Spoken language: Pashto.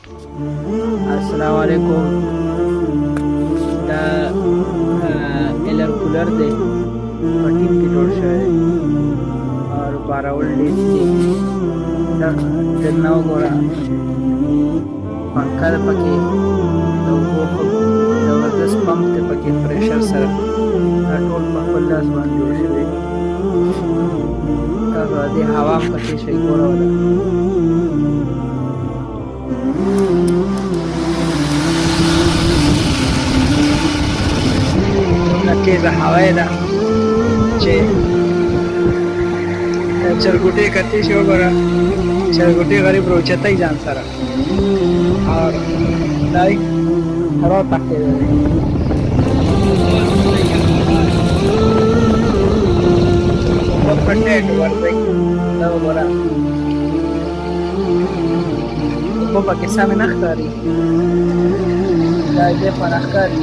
السلام علیکم. دا ایلر کولر دی په ټیم کې جوړ شوی دی او کارول ډېر دي. دا دننه وګوره پنکه ده پکې، د اوبو ښه زبردست پمپ دی پکې پریشر سره. دا ټول په خپل لاس باندې جوړ شوي دي. تاسو دې هوا هم پکې شئ ګوروله. دومره تېزه هوا یې ده چې چرګوټې کتې شي. وګوره چرګوټې غریب راوچتوي ځان سره او دا یې راوتښتېدلی. اوبه په ټیټ ورځئ. دا وګوره اوبه پکې سمې نه ښکاري. دا دې خوا نه ښکاري.